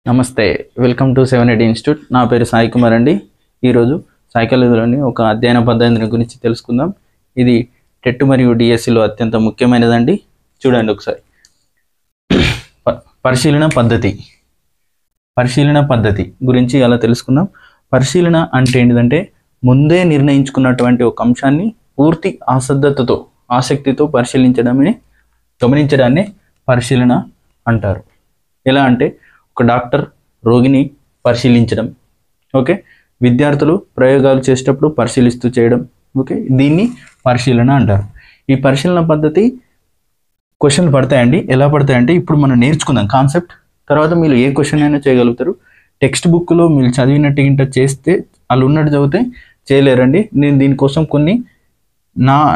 నమస్తే, welcome to 780 institute. నా పేరు సాయి కుమార్ అండి. ఈరోజు సైకాలజీలోని ఒక అధ్యయన పద్ధతి గురించి తెలుసుకుందాం. ఇది టెట్ మరియు డిఎస్సిలో అత్యంత ముఖ్యమైనదండి. చూడండి ఒకసారి. పరిశీలన పద్ధతి గురించి అలా తెలుసుకుందాం. పరిశీలన అంటే ఏంటిదంటే ముందే నిర్ణయించుకున్నటువంటి ఒక అంశాన్ని పూర్తి ఆసక్తితో గమనించడాన్ని పరిశీలన అంటారు. ఎలా అంటే ఒక డాక్టర్ రోగిని పరిశీలించడం, ఓకే, విద్యార్థులు ప్రయోగాలు చేసేటప్పుడు పరిశీలిస్తూ చేయడం, ఓకే, దీన్ని పరిశీలన అంటారు. ఈ పరిశీలన పద్ధతి క్వశ్చన్లు పడతాయండి. ఎలా పడతాయంటే ఇప్పుడు మనం నేర్చుకుందాం కాన్సెప్ట్, తర్వాత మీరు ఏ క్వశ్చన్ అయినా చేయగలుగుతారు. టెక్స్ట్ బుక్లో మీరు చదివినట్టు ఇంట చేస్తే వాళ్ళు ఉన్నట్టు చదివితే చేయలేరండి. నేను దీనికోసం కొన్ని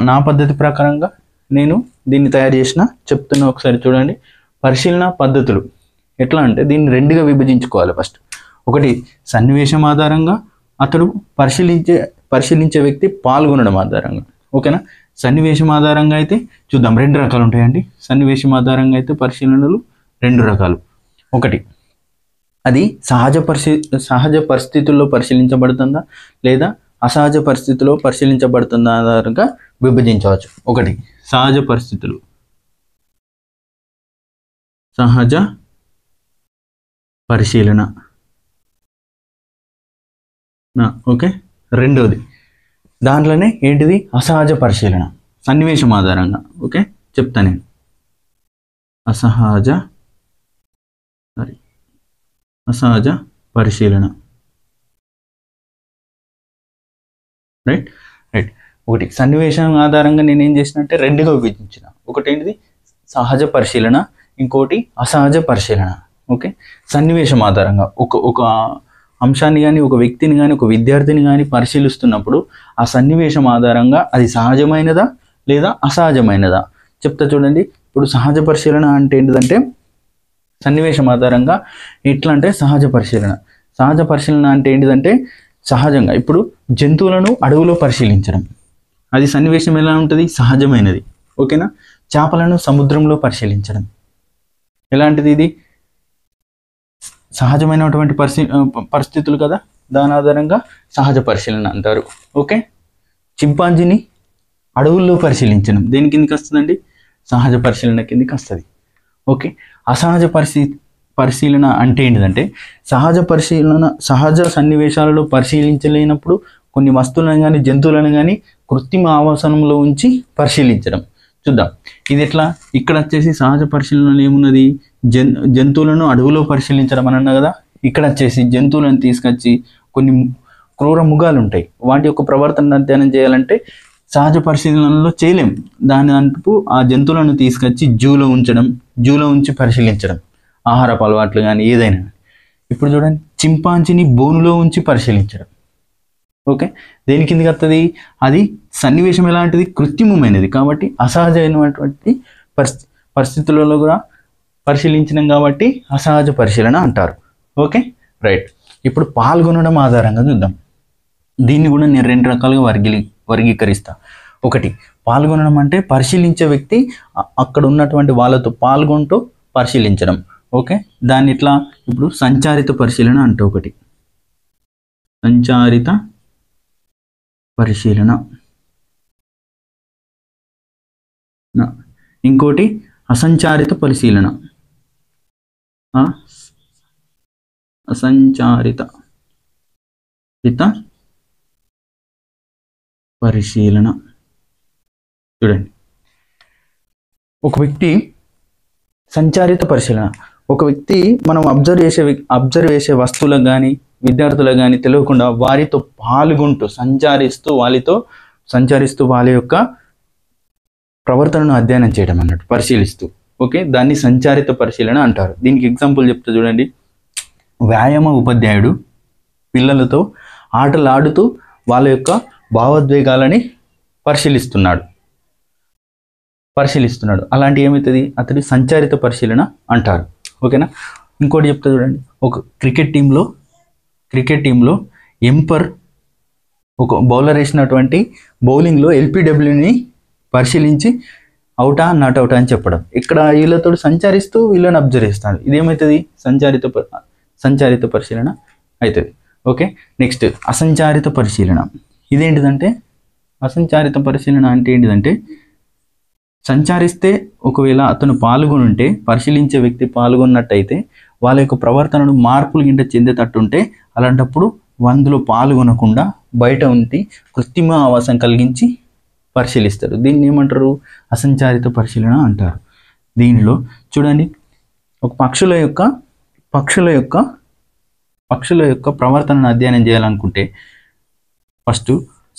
నా పద్ధతి ప్రకారంగా నేను దీన్ని తయారు చేసిన చెప్తున్నా. ఒకసారి చూడండి. పరిశీలన పద్ధతులు ఎట్లా అంటే దీన్ని రెండుగా విభజించుకోవాలి. ఫస్ట్ ఒకటి సన్నివేశం ఆధారంగా, అతడు పరిశీలించే వ్యక్తి పాల్గొనడం ఆధారంగా, ఓకేనా. సన్నివేశం ఆధారంగా అయితే చూద్దాం, రెండు రకాలు ఉంటాయండి. సన్నివేశం ఆధారంగా అయితే పరిశీలనలు రెండు రకాలు. ఒకటి అది సహజ పరిస్థితుల్లో పరిశీలించబడుతుందా లేదా అసహజ పరిస్థితుల్లో పరిశీలించబడుతుందా ఆధారంగా విభజించవచ్చు. ఒకటి సహజ పరిస్థితులు, సహజ పరిశీలన, ఓకే. రెండవది దాంట్లోనే ఏంటిది అసహజ పరిశీలన, సన్నివేశం ఆధారంగా, ఓకే, చెప్తా నేను. అసహజ పరిశీలన, రైట్. ఒకటి సన్నివేశం ఆధారంగా నేను ఏం చేసినంటే రెండుగా విభజించిన. ఒకటి ఏంటిది సహజ పరిశీలన, ఇంకోటి అసహజ పరిశీలన, ఓకే. సన్నివేశం ఆధారంగా ఒక అంశాన్ని కానీ ఒక వ్యక్తిని కానీ ఒక విద్యార్థిని కానీ పరిశీలిస్తున్నప్పుడు ఆ సన్నివేశం ఆధారంగా అది సహజమైనదా లేదా అసహజమైనదా చెప్తా. చూడండి. ఇప్పుడు సహజ పరిశీలన అంటే ఏంటిదంటే సన్నివేశం ఆధారంగా ఎట్లా అంటే సహజ పరిశీలన అంటే ఏంటిదంటే సహజంగా ఇప్పుడు జంతువులను అడవిలో పరిశీలించడం, అది సన్నివేశం ఎలా ఉంటుంది, సహజమైనది, ఓకేనా. చేపలను సముద్రంలో పరిశీలించడం ఎలాంటిది, ఇది సహజమైనటువంటి పరిస్థితులు కదా, దాని ఆధారంగా సహజ పరిశీలన అంటారు, ఓకే. చింపాంజీని అడవుల్లో పరిశీలించడం దేని కిందకి వస్తుందండి, సహజ పరిశీలన కిందకి వస్తుంది, ఓకే. అసహజ పరిశీలన అంటే ఏంటిదంటే సహజ సన్నివేశాలలో పరిశీలించలేనప్పుడు కొన్ని వస్తువులను కానీ జంతువులను కానీ కృత్రిమ ఆవాసనంలో ఉంచి పరిశీలించడం. చూద్దాం ఇది ఎట్లా. ఇక్కడ వచ్చేసి సహజ పరిశీలనలో ఏమున్నది, జంతువులను అడవులో పరిశీలించడం అని అన్నా కదా. ఇక్కడ వచ్చేసి జంతువులను తీసుకొచ్చి కొన్ని క్రూర మృగాలు ఉంటాయి, వాటి యొక్క ప్రవర్తన అధ్యయనం చేయాలంటే సహజ పరిశీలనలో చేయలేం. దాని అంటూ ఆ జంతువులను తీసుకొచ్చి జూలో ఉంచి పరిశీలించడం, ఆహారపు అలవాట్లు కానీ ఏదైనా. ఇప్పుడు చూడండి, చింపాంజీని బోనులో ఉంచి పరిశీలించడం, ఓకే, దేని కిందకి వస్తుంది, అది సన్నివేశం ఎలాంటిది, కృత్రిమమైనది కాబట్టి అసహజమైనటువంటి పరిస్థితులలో కూడా పరిశీలించడం కాబట్టి అసహజ పరిశీలన అంటారు, ఓకే, రైట్. ఇప్పుడు పాల్గొనడం ఆధారంగా చూద్దాం. దీన్ని కూడా నేను రెండు రకాలుగా వర్గీకరిస్తా. ఒకటి పాల్గొనడం అంటే పరిశీలించే వ్యక్తి అక్కడ ఉన్నటువంటి వాళ్ళతో పాల్గొంటూ పరిశీలించడం, ఓకే. దాన్ని ఇట్లా ఇప్పుడు సంచారిత పరిశీలన అంటే ఒకటి సంచారిత పరిశీలన, ఇంకోటి అసంచారిత పరిశీలన. అసంచారిత పరిశీలన చూడండి. ఒక వ్యక్తి సంచారిత పరిశీలన, ఒక వ్యక్తి మనం అబ్జర్వ్ చేసే వస్తువులకు కానీ విద్యార్థులకు కానీ తెలియకుండా వారితో పాల్గొంటూ సంచరిస్తూ వాళ్ళ యొక్క ప్రవర్తనను అధ్యయనం చేయడం అన్నట్టు, పరిశీలిస్తూ, ఓకే, దాన్ని సంచారిత పరిశీలన అంటారు. దీనికి ఎగ్జాంపుల్ చెప్తా చూడండి. వ్యాయామ ఉపాధ్యాయుడు పిల్లలతో ఆటలాడుతూ వాళ్ళ యొక్క భావోద్వేగాలని పరిశీలిస్తున్నాడు. అలాంటి ఏమవుతుంది, అతడి సంచారిత పరిశీలన అంటారు, ఓకేనా. ఇంకోటి చెప్తా చూడండి. ఒక క్రికెట్ టీంలో ఎంపైర్ ఒక బౌలర్ వేసినటువంటి బౌలింగ్లో ఎల్బిడబ్ల్యూని పరిశీలించి అవుటా నాట్ అవుటా అని చెప్పడం. ఇక్కడ వీళ్ళతో సంచరిస్తూ వీళ్ళని అబ్జర్వ్ చేస్తాడు. ఇదేమవుతుంది, సంచారిత పరిశీలన అవుతుంది. ఓకే, నెక్స్ట్ అసంచారిత పరిశీలన. ఇదేంటిదంటే అసంచారిత పరిశీలన అంటే ఏంటిదంటే సంచరిస్తే ఒకవేళ అతను పాల్గొనుంటే, పరిశీలించే వ్యక్తి పాల్గొన్నట్టయితే వాళ్ళ యొక్క ప్రవర్తనను మార్పులు గింట చెందేటట్టుంటే అలాంటప్పుడు అందులో పాల్గొనకుండా బయట ఉండి కృత్రిమ ఆవాసం కలిగించి పరిశీలిస్తారు. దీన్ని ఏమంటారు? అసంచారిత పరిశీలన అంటారు. దీనిలో చూడండి, ఒక పక్షుల యొక్క ప్రవర్తనను అధ్యయనం చేయాలనుకుంటే ఫస్ట్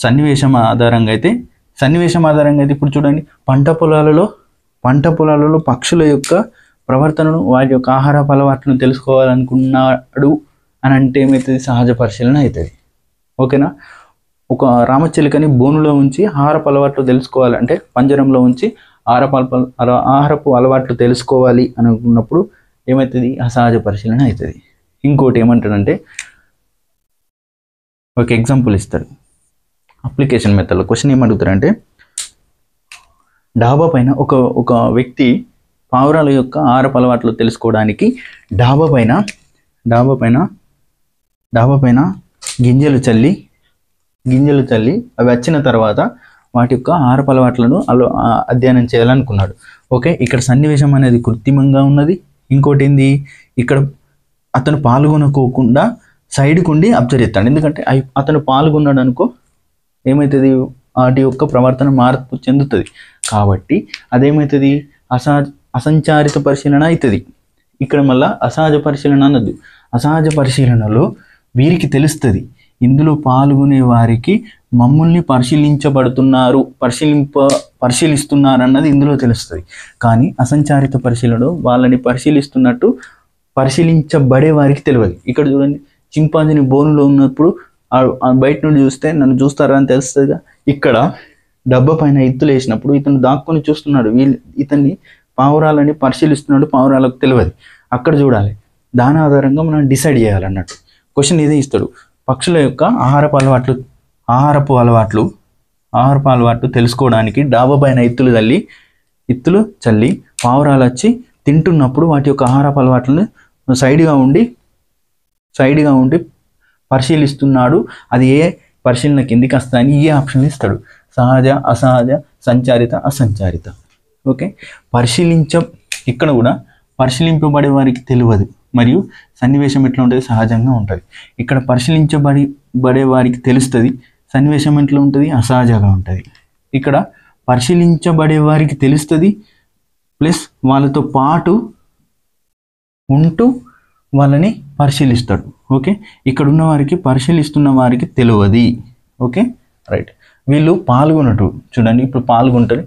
సన్నివేశం ఆధారంగా అయితే ఇప్పుడు చూడండి, పంట పొలాలలో పక్షుల యొక్క ప్రవర్తనను, వాటి యొక్క ఆహారపు అలవాట్లను తెలుసుకోవాలనుకున్నాడు అని అంటే ఏమవుతుంది? సహజ పరిశీలన అవుతుంది. ఓకేనా? ఒక రామచిలుకని బోనులో ఉంచి ఆహారపు అలవాట్లు తెలుసుకోవాలంటే, పంజరంలో ఉంచి ఆహారపు అలవాట్లు తెలుసుకోవాలి అనుకున్నప్పుడు ఏమవుతుంది? అసహజ పరిశీలన అవుతుంది. ఇంకోటి ఏమంటాడంటే, ఒక ఎగ్జాంపుల్ ఇస్తాడు అప్లికేషన్ మెథడ్లో. క్వశ్చన్ ఏమడుగుతారంటే, డాబా పైన ఒక వ్యక్తి పావురాల యొక్క ఆహారపు అలవాట్లు తెలుసుకోవడానికి డాబా పైన గింజలు చల్లి అవి వచ్చిన తర్వాత వాటి యొక్క ఆహారపు అలవాట్లను అధ్యయనం చేయాలనుకున్నాడు. ఓకే, ఇక్కడ సన్నివేశం అనేది కృత్రిమంగా ఉన్నది. ఇంకోటి ఏంది, ఇక్కడ అతను పాల్గొనకోకుండా సైడ్కి ఉండి అబ్జర్వ్ చేస్తాడు. ఎందుకంటే అతను పాల్గొన్నాడు అనుకో ఏమవుతుంది? వాటి యొక్క ప్రవర్తన మార్పు చెందుతుంది. కాబట్టి అదేమవుతుంది? అసంచారిత పరిశీలన అవుతుంది. ఇక్కడ మళ్ళీ అసహజ పరిశీలన అన్నది. అసహజ పరిశీలనలో వీరికి తెలుస్తుంది, ఇందులో పాల్గొనే వారికి మమ్మల్ని పరిశీలిస్తున్నారు అన్నది ఇందులో తెలుస్తుంది. కానీ అసంచారిత పరిశీలనలో వాళ్ళని పరిశీలించబడే వారికి తెలియదు. ఇక్కడ చూడండి, చింపాంజీని బోనులో ఉన్నప్పుడు బయట నుండి చూస్తే నన్ను చూస్తారా అని తెలుస్తుందిగా. ఇక్కడ డబ్బా పైన ఎత్తులు వేసినప్పుడు ఇతను దాక్కుని చూస్తున్నాడు, ఇతన్ని పావురాలని పరిశీలిస్తున్నాడు, పావురాలకు తెలియదు. అక్కడ చూడాలి, దాని ఆధారంగా మనం డిసైడ్ చేయాలన్నట్టు. క్వశ్చన్ ఇదే ఇస్తాడు, పక్షుల యొక్క ఆహారపు అలవాట్లు తెలుసుకోవడానికి డాబా పైన ఇత్తులు చల్లి పావురాలు వచ్చి తింటున్నప్పుడు వాటి యొక్క ఆహారపు అలవాట్లను సైడ్గా ఉండి పరిశీలిస్తున్నాడు. అది ఏ పరిశీలన కిందికి వస్తాయని ఈ ఆప్షన్ ఇస్తాడు. సహజ, అసహజ, సంచారిత, అసంచారిత. ఓకే, ఇక్కడ కూడా పరిశీలింపబడే వారికి తెలియదు మరియు సన్నివేశం ఎట్లా ఉంటుంది? సహజంగా ఉంటుంది. ఇక్కడ పరిశీలించబడే వారికి తెలుస్తుంది, సన్నివేశం ఎట్లా ఉంటుంది? అసహజంగా ఉంటుంది. ఇక్కడ పరిశీలించబడే వారికి తెలుస్తుంది ప్లస్ వాళ్ళతో పాటు ఉంటూ వాళ్ళని పరిశీలిస్తాడు. ఓకే, ఇక్కడ ఉన్న వారికి పరిశీలిస్తున్న వారికి తెలియదు. Okay, right. వీళ్ళు పాల్గొనటు చూడండి, ఇప్పుడు పాల్గొంటారు.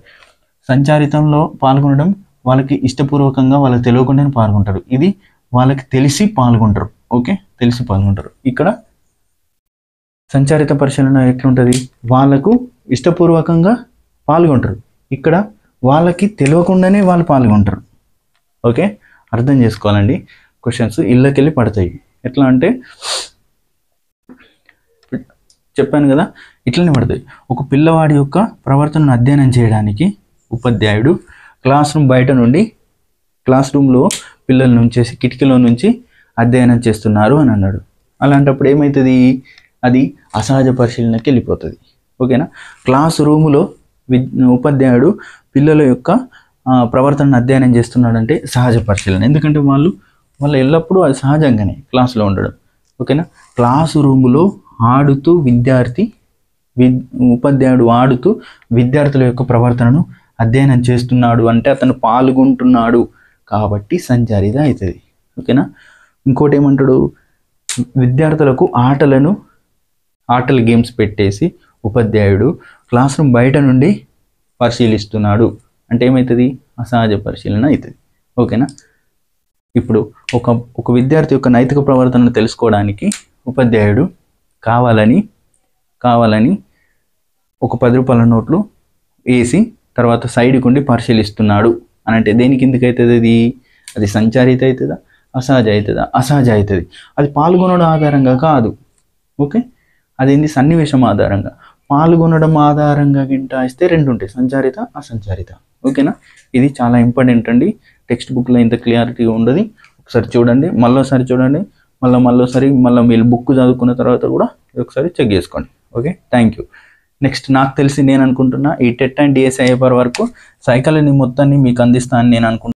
సంచారితంలో పాల్గొనడం వాళ్ళకి ఇష్టపూర్వకంగా, వాళ్ళకి తెలియకుండానే పాల్గొంటారు. ఇది వాళ్ళకి తెలిసి పాల్గొంటారు. ఓకే, తెలిసి పాల్గొంటారు. ఇక్కడ సంచారిత పరిశీలన ఎట్లుంటుంది? వాళ్ళకు ఇష్టపూర్వకంగా పాల్గొంటారు. ఇక్కడ వాళ్ళకి తెలియకుండానే వాళ్ళు పాల్గొంటారు. ఓకే, అర్థం చేసుకోవాలండి. క్వశ్చన్స్ ఇళ్ళకెళ్ళి పడతాయి. ఎట్లా అంటే చెప్పాను కదా, ఇట్లనే పడతాయి. ఒక పిల్లవాడి యొక్క ప్రవర్తనను అధ్యయనం చేయడానికి ఉపాధ్యాయుడు క్లాస్ రూమ్లో పిల్లల నుంచి కిటికీలో నుంచి అధ్యయనం చేస్తున్నారు అని అన్నాడు. అలాంటప్పుడు ఏమవుతుంది? అది అసహజ పరిశీలనకి వెళ్ళిపోతుంది. ఓకేనా? క్లాస్ రూములో ఉపాధ్యాయుడు పిల్లల యొక్క ప్రవర్తనను అధ్యయనం చేస్తున్నాడంటే సహజ పరిశీలన. ఎందుకంటే వాళ్ళు ఎల్లప్పుడూ అది సహజంగానే క్లాసులో ఉండడం. ఓకేనా? క్లాసు రూములో ఉపాధ్యాయుడు ఆడుతూ విద్యార్థుల యొక్క ప్రవర్తనను అధ్యయనం చేస్తున్నాడు అంటే అతను పాల్గొంటున్నాడు కాబట్టి సంచారిత అవుతుంది. ఓకేనా? ఇంకోటి ఏమంటాడు? విద్యార్థులకు ఆటల గేమ్స్ పెట్టేసి ఉపాధ్యాయుడు క్లాస్ రూమ్ బయట నుండి పరిశీలిస్తున్నాడు అంటే ఏమవుతుంది? అసహజ పరిశీలన అవుతుంది. ఓకేనా? ఇప్పుడు ఒక విద్యార్థి యొక్క నైతిక ప్రవర్తనను తెలుసుకోవడానికి ఉపాధ్యాయుడు కావాలని ఒక 10 రూపాయల నోట్లు వేసి తర్వాత సైడ్కి ఉండి పరిశీలిస్తున్నాడు అని అంటే దేని కిందకి అవుతుంది? అది సంచారిత అవుతుందా? అసహజ అవుతుందా? అసహజ అవుతుంది. అది పాల్గొనడం ఆధారంగా కాదు. ఓకే, అదేంటి? సన్నివేశం ఆధారంగా. పాల్గొనడం ఆధారంగా గింట ఇస్తే 2 ఉంటాయి, సంచారిత, అసంచారిత. ఓకేనా? ఇది చాలా ఇంపార్టెంట్ అండి. టెక్స్ట్ బుక్లో ఇంత క్లియారిటీ ఉండదు. ఒకసారి చూడండి, మళ్ళీసారి చూడండి, ఒకసారి మీరు బుక్ చదువుకున్న తర్వాత కూడా ఒకసారి చెక్ చేసుకోండి. Okay, thank you. నెక్స్ట్ నాకు తెలిసి నేను అనుకుంటున్నా ఈ టెట్ అండ్ డిఎస్ఐ వరకు సైకాలజీ మొత్తాన్ని మీకు అందిస్తానని నేను అనుకుంటున్నాను.